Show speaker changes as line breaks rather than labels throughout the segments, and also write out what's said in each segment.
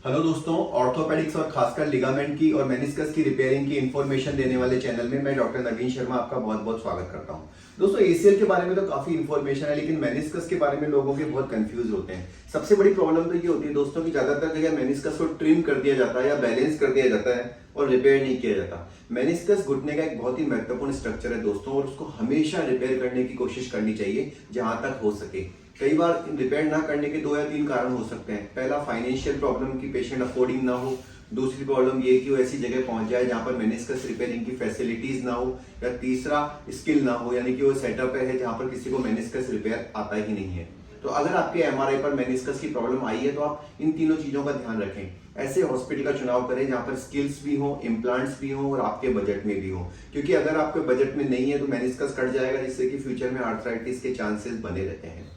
Hello दोस्तों, orthopaedics और खासकर लिगामेंट की और मेनिस्कस की रिपेयरिंग की इन्फॉर्मेशन देने वाले चैनल में मैं डॉक्टर नवीन शर्मा आपका बहुत बहुत स्वागत करता हूं। दोस्तों, एसीएल के बारे में तो काफी इन्फॉर्मेशन है, लेकिन मेनिस्कस के बारे में लोगों के बहुत कंफ्यूज होते हैं। सबसे बड़ी प्रॉब्लम तो ये होती है दोस्तों कि ज्यादातर जगह मेनिस्कस को ट्रिम कर दिया जाता है या बैलेंस कर दिया जाता है और रिपेयर नहीं किया जाता। मेनिस्कस घुटने का एक बहुत ही महत्वपूर्ण स्ट्रक्चर है दोस्तों, और उसको हमेशा रिपेयर करने की कोशिश करनी चाहिए जहां तक हो सके। कई बार रिपेयर ना करने के 2 या 3 कारण हो सकते हैं। पहला, फाइनेंशियल प्रॉब्लम की पेशेंट अफोर्डिंग ना हो। दूसरी प्रॉब्लम ये कि वो ऐसी जगह पहुंच जाए जहां पर मेनिस्कस रिपेयरिंग की फैसिलिटीज ना हो। या तीसरा, स्किल ना हो, यानी कि वो सेटअप है जहां पर किसी को मेनिस्कस रिपेयर आता ही नहीं है। तो अगर आपके एमआरआई पर मेनिस्कस की प्रॉब्लम आई है तो आप इन तीनों चीजों का ध्यान रखें। ऐसे हॉस्पिटल का चुनाव करें जहां पर स्किल्स भी हो, इम्प्लांट्स भी हो और आपके बजट में भी हो, क्योंकि अगर आपके बजट में नहीं है तो मेनिस्कस कट जाएगा, जिससे कि फ्यूचर में आर्थराइटिस के चांसेस बने रहते हैं।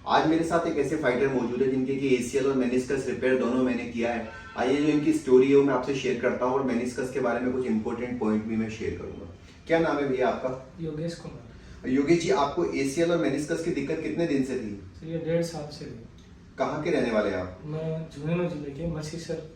आज मेरे साथ एक ऐसे फाइटर मौजूद है जिनके कि एसीएल और मेनिस्कस रिपेयर दोनों मैंने किया है। आइए जो इनकी स्टोरी है वो मैं आपसे शेयर करता हूँ और मेनिस्कस के बारे में कुछ इंपॉर्टेंट पॉइंट भी मैं शेयर करूंगा। क्या नाम है भैया आपका?
योगेश कुमार।
योगेश जी, आपको एसीएल और मेनिस्कस की दिक्कत कितने दिन से थी?
सर ये 1.5 साल से थी।
कहाँ के रहने वाले हैं आप?
मैं झुंझुनू जिले के मसीसर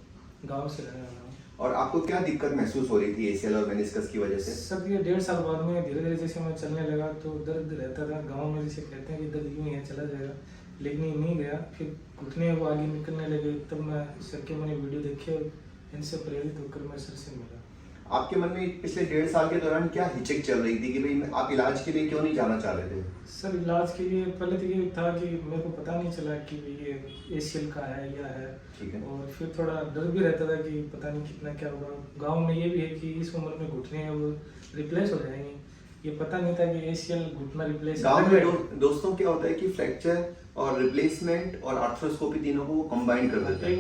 गांव से रहने वाला हूँ।
और आपको क्या दिक्कत महसूस हो रही थी एसीएल और मेनिस्कस की वजह से?
सर ये 1.5 साल बाद में धीरे धीरे जैसे मैं चलने लगा तो दर्द रहता था। गांव में जैसे कहते हैं कि दर्द यूं ही है, चला जाएगा, लेकिन ये नहीं गया। फिर घुटने वो आगे निकलने लगे, तब मैं सर के मैंने वीडियो देखे और इनसे प्रेरित होकर मैं सर से मिला।
आपके मन में पिछले 1.5 साल के दौरान क्या हिचक चल रही थी कि भाई आप इलाज के लिए क्यों नहीं जाना चाह रहे थे?
सर इलाज के लिए पहले तो ये था कि मेरे को पता नहीं चला कि ये एसीएल का है या है।
ठीक है।
और फिर थोड़ा डर भी रहता था कि पता नहीं कितना क्या होगा। गांव में ये भी है कि इस उम्र में घुटने हैं वो रिप्लेस हो जाएंगे। ये पता नहीं था कि एसीएल घुटना रिप्लेस।
गांव में दोस्तों क्या होता है कि फ्रैक्चर और रिप्लेसमेंट और आर्थ्रोस्कोपी तीनों को कंबाइन कर देते हैं,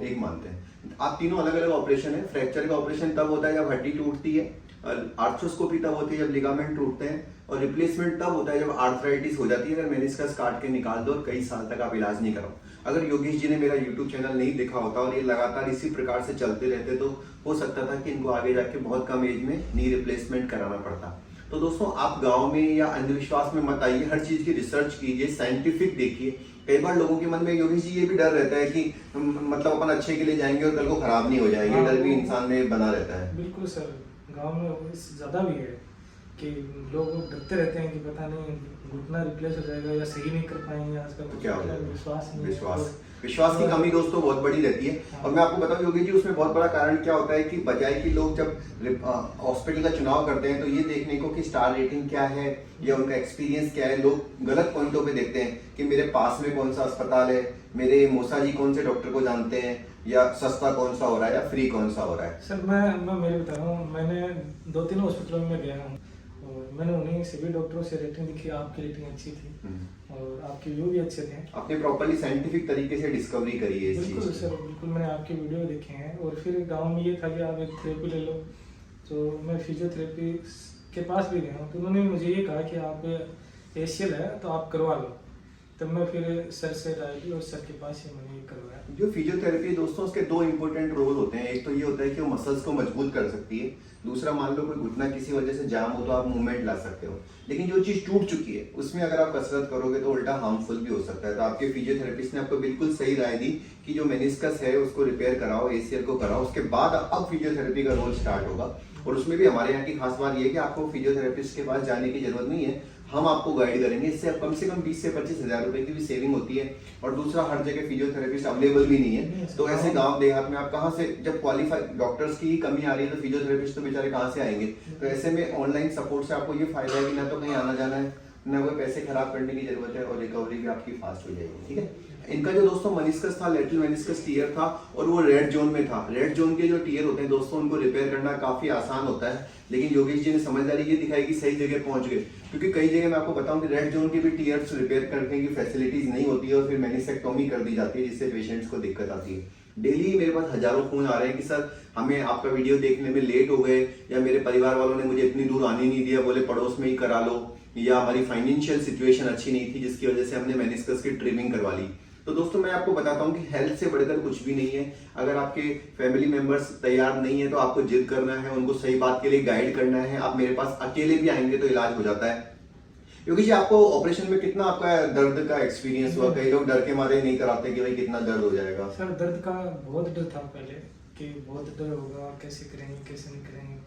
एक मानते हैं। आप तीनों अलग अलग ऑपरेशन है। फ्रैक्चर का ऑपरेशन तब होता है जब हड्डी टूटती है, और आर्थ्रोस्कोपी तब होती है जब लिगामेंट टूटते हैं, और रिप्लेसमेंट तब होता है जब आर्थराइटिस हो जाती है। अगर मेनिस्कस काट के निकाल दो और कई साल तक आप इलाज नहीं कराओ। अगर योगेश जी ने मेरा यूट्यूब चैनल नहीं देखा होता और ये लगातार इसी प्रकार से चलते रहते तो हो सकता था कि इनको आगे जाके बहुत कम एज में नी रिप्लेसमेंट कराना पड़ता। तो दोस्तों, आप गांव में या अंधविश्वास में मत आइए, हर चीज की रिसर्च कीजिए, साइंटिफिक देखिए। कई बार लोगों के मन में योगेश जी ये भी डर रहता है कि मतलब अपन अच्छे के लिए जाएंगे और कल को खराब नहीं हो जाएंगे। डर भी इंसान में बना रहता है।
बिल्कुल सर, गांव में ज्यादा भी है कि लोग डरते रहते हैं कि पता नहीं घुटना रिप्लेस हो जाएगा या सही नहीं कर पाएंगे। आजकल
तो क्या होगा?
विश्वास नहीं,
विश्वास की कमी दोस्तों बहुत बड़ी रहती है। और मैं आपको बताऊं योगी जी, उसमें बहुत बड़ा कारण क्या होता है कि बजाय कि लोग जब हॉस्पिटल का चुनाव करते हैं तो ये देखने को कि स्टार रेटिंग क्या है या उनका एक्सपीरियंस क्या है, लोग गलत पॉइंटों पे देखते हैं कि मेरे पास में कौन सा अस्पताल है, मेरे मौसा जी कौन से डॉक्टर को जानते हैं, या सस्ता कौन सा हो रहा है या फ्री कौन सा हो रहा है।
सर मैं मेरे बता रहा हूँ, मैंने 2-3 हॉस्पिटलों में गया हूँ और मैंने उन्हीं सभी डॉक्टरों से रेटिंग देखी। आपकी रेटिंग अच्छी थी और आपके व्यू भी अच्छे थे।
आपने प्रॉपर्ली साइंटिफिक तरीके से डिस्कवरी करी है इस चीज की।
बिल्कुल सर, बिल्कुल मैंने आपके वीडियो देखे हैं। और फिर गांव में ये था कि आप एक थेरेपी ले लो, तो मैं फिजियोथेरेपी के पास भी गया हूँ, तो उन्होंने मुझे ये कहा कि आप एसीएल है तो आप करवा लो। तब मैं फिर सर से राय ली और सर के पास ही मैंने ये करवाया। जो
फिजियोथेरेपी दोस्तों, उसके 2 इंपॉर्टेंट रोल होते हैं। एक तो ये होता है कि वो मसल्स को मजबूत कर सकती है, दूसरा मान लो कोई घुटना किसी वजह से जाम हो तो आप मूवमेंट ला सकते हो। लेकिन जो चीज टूट चुकी है उसमें अगर आप कसरत करोगे तो उल्टा हार्मफुल भी हो सकता है। तो आपके फिजियोथेरेपिस्ट ने आपको बिल्कुल सही राय दी कि जो मेनिस्कस है उसको रिपेयर कराओ, एसीएल को कराओ, उसके बाद अब फिजियोथेरेपी का रोल स्टार्ट होगा। और उसमें भी हमारे यहाँ की खास बात यह है कि आपको फिजियोथेरेपिस्ट के पास जाने की जरूरत नहीं है, हम आपको गाइड करेंगे। इससे कम से कम 20 से 25 हजार रुपए की भी सेविंग होती है। और दूसरा, हर जगह फिजियोथेरेपिस्ट अवेलेबल भी नहीं है, तो ऐसे गांव देहात में आप कहाँ से, जब क्वालिफाइड डॉक्टर्स की कमी आ रही है तो फिजियोथेरेपिस्ट तो बेचारे कहाँ से आएंगे। तो ऐसे में ऑनलाइन सपोर्ट से आपको ये फायदा है कि ना तो कहीं आना जाना है, ना कोई पैसे खराब करने की जरूरत है, और रिकवरी भी आपकी फास्ट हो जाएगी। ठीक है। इनका जो दोस्तों मेनिस्कस था, लेटरल मेनिस्कस टियर था और वो रेड जोन में था। रेड जोन के जो टियर होते हैं दोस्तों, उनको रिपेयर करना काफी आसान होता है, लेकिन योगेश जी ने समझदारी ये दिखाई कि सही जगह पहुंच गए। क्योंकि कई जगह मैं आपको बताऊं कि रेड जोन के भी टियर्स रिपेयर करने की फैसिलिटीज नहीं होती है और फिर मेनिसेक्टोमी कर दी जाती है, जिससे पेशेंट्स को दिक्कत आती है। डेली मेरे पास हजारों फोन आ रहे हैं कि सर हमें आपका वीडियो देखने में लेट हो गए, या मेरे परिवार वालों ने मुझे इतनी दूर आने नहीं दिया, बोले पड़ोस में ही करा लो, या हमारी फाइनेंशियल सिचुएशन अच्छी नहीं थी जिसकी वजह से हमने मेनिस्कस की ट्रिमिंग करवा ली। तो दोस्तों, मैं आपको बताता हूं कि हेल्थ से बढ़कर कुछ भी नहीं है। अगर आपके फैमिली मेंबर्स तैयार नहीं है तो आपको जिद करना है, उनको सही बात के लिए गाइड करना है। आप मेरे पास अकेले भी आएंगे तो इलाज हो जाता है। योगी जी, आपको ऑपरेशन में कितना आपका दर्द का एक्सपीरियंस हुआ? कई लोग डर के मारे नहीं कराते कि भाई कितना दर्द हो जाएगा।
सर दर्द का बहुत डर था पहले कि बहुत डर होगा, कैसे करेंगे कैसे नहीं करेंगे,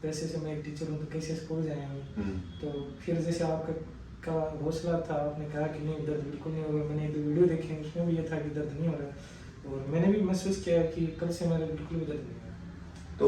पैसे से मैं एक टीचर हूँ तो कैसे स्कूल जाएंगे। तो फिर जैसे आपका हौसला था, आपने कहा कि नहीं दर्द बिल्कुल नहीं होगा, मैंने एक वीडियो देखी उसमें भी ये था कि दर्द नहीं हो रहा, और मैंने भी महसूस किया कि कल से मेरा बिल्कुल भी दर्द नहीं हो रहा।
तो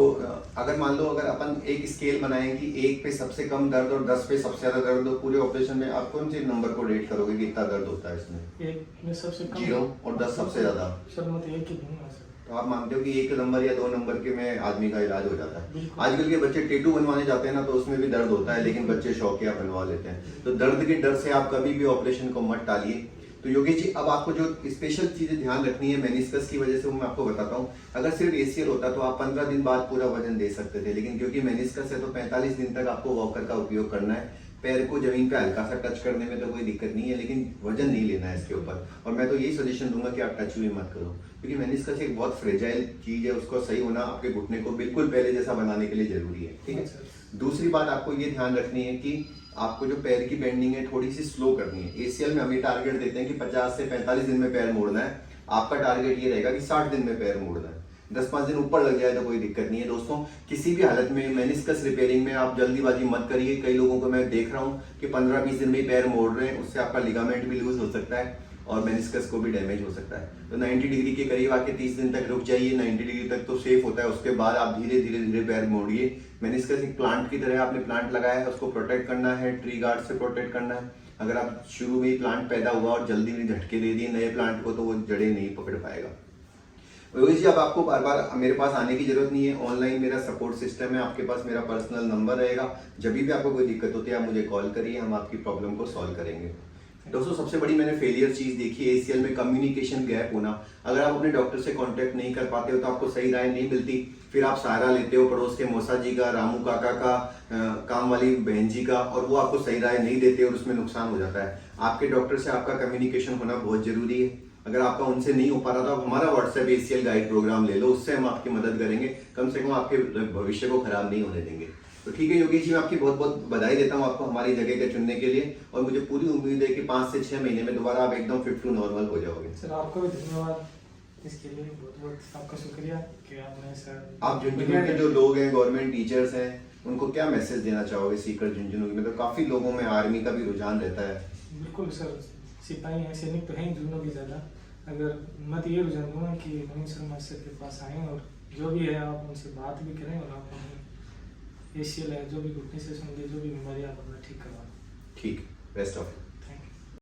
अगर मान लो अगर अपन एक स्केल बनाएं कि 1 पे सबसे कम दर्द और 10 पे सबसे ज्यादा दर्द हो पूरे ऑपरेशन में, आप कौन से नंबर को रेट करोगे कि इतना दर्द होता है इसमें?
एक में सबसे कम
0 और 10 सबसे ज्यादा।
सर मैं तो एक ही दूंगा सर।
तो आप मानते हो कि 1 नंबर या 2 नंबर के में आदमी का इलाज हो जाता है?
बिल्कुल।
आजकल के बच्चे टेटू बनवाने जाते हैं ना, तो उसमें भी दर्द होता है, लेकिन बच्चे शौकिया बनवा लेते हैं। तो दर्द के डर से आप कभी भी ऑपरेशन को मत टालिए। तो योगेश जी, अब आपको जो स्पेशल चीजें ध्यान रखनी है मेनिस्कस की वजह से, वो मैं आपको बताता हूँ। अगर सिर्फ एसीएल होता तो आप 15 दिन बाद पूरा वजन दे सकते थे, लेकिन क्योंकि मेनिस्कस है तो 45 दिन तक आपको वॉकर का उपयोग करना है। पैर को जमीन पे हल्का सा टच करने में तो कोई दिक्कत नहीं है, लेकिन वजन नहीं लेना है इसके ऊपर। और मैं तो यही सजेशन दूंगा कि आप टच भी मत करो, क्योंकि मेनिस्कस एक बहुत फ्रेजाइल चीज है, उसको सही होना आपके घुटने को बिल्कुल पहले जैसा बनाने के लिए जरूरी है। ठीक है। दूसरी बात आपको ये ध्यान रखनी है कि आपको जो पैर की बेंडिंग है थोड़ी सी स्लो करनी है। एसीएल में हम ये टारगेट देते हैं कि 50 से 45 दिन में पैर मोड़ना है। आपका टारगेट ये रहेगा कि 60 दिन में पैर मोड़ना है। 10-5 दिन ऊपर लग जाए तो कोई दिक्कत नहीं है। दोस्तों, किसी भी हालत में मेनिस्कस रिपेयरिंग में आप जल्दीबाजी मत करिए। कई लोगों को मैं देख रहा हूँ कि 15-20 दिन में ही पैर मोड़ रहे हैं, उससे आपका लिगामेंट भी लूज हो सकता है और मेनिस्कस को भी डैमेज हो सकता है। तो 90 डिग्री के करीब आके 30 दिन तक रुक जाइए। 90 डिग्री तक तो सेफ होता है, उसके बाद आप धीरे धीरे पैर मोड़िए। मेनिस्कस एक प्लांट की तरह, आपने प्लांट लगाया है, उसको प्रोटेक्ट करना है, ट्री गार्ड से प्रोटेक्ट करना है। अगर आप शुरू में ही प्लांट पैदा हुआ और जल्दी में झटके दे दिए नए प्लांट को, तो वो जड़ें नहीं पकड़ पाएगा। योगेश जी, अब आपको बार बार मेरे पास आने की जरूरत नहीं है। ऑनलाइन मेरा सपोर्ट सिस्टम है, आपके पास मेरा पर्सनल नंबर रहेगा। जब भी आपको कोई दिक्कत होती है आप मुझे कॉल करिए, हम आपकी प्रॉब्लम को सॉल्व करेंगे। दोस्तों, सबसे बड़ी मैंने फेलियर चीज देखी है एसीएल में कम्युनिकेशन गैप होना। अगर आप अपने डॉक्टर से कांटेक्ट नहीं कर पाते हो तो आपको सही राय नहीं मिलती, फिर आप सहारा लेते हो पड़ोस के मौसा जी का, रामू काका का, काम वाली बहन जी का, और वो आपको सही राय नहीं देते और उसमें नुकसान हो जाता है। आपके डॉक्टर से आपका कम्युनिकेशन होना बहुत जरूरी है। अगर आपका उनसे नहीं हो पा रहा तो आप हमारा व्हाट्सएप एसीएल गाइड प्रोग्राम ले लो, उससे हम आपकी मदद करेंगे। कम से कम आपके भविष्य को खराब नहीं होने देंगे। तो ठीक है योगेश जी, मैं आपकी बहुत बहुत बधाई देता हूँ आपको हमारी जगह के चुनने के लिए, और मुझे पूरी उम्मीद है कि 5 से 6 महीने में दोबारा आप एकदम फिट टू नॉर्मल हो जाओगे।
सर आपको भी धन्यवाद इसके लिए, बहुत बहुत आपका शुक्रिया कि आपने सर।
आप झुंझुनू के जो लोग हैं, गवर्नमेंट टीचर्स हैं, उनको क्या मैसेज देना चाहोगे सीकर झुंझुनू में? तो काफी लोगों में आर्मी का भी रुझान रहता है।
बिल्कुल सर, सिपाही हैं, सैनिक तो हैं झुंझुनू की ज़्यादा। अगर मैं तो ये रुझान दूंगा कि नवीन शर्मा सर के पास आएँ और जो भी है आप उनसे बात भी करें, और आप एसीएल है जो भी घुटने से संबंधित जो भी बीमारी आप अपना ठीक करवाएं।
ठीक, बेस्ट ऑफ